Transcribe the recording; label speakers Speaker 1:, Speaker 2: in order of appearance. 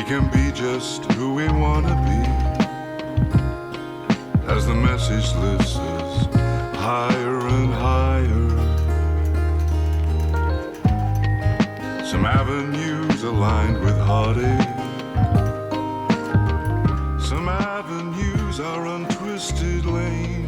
Speaker 1: can be just who we wanna be as the message lifts us higher and higher. Some avenues aligned with heartache, some avenues are untwisted lanes.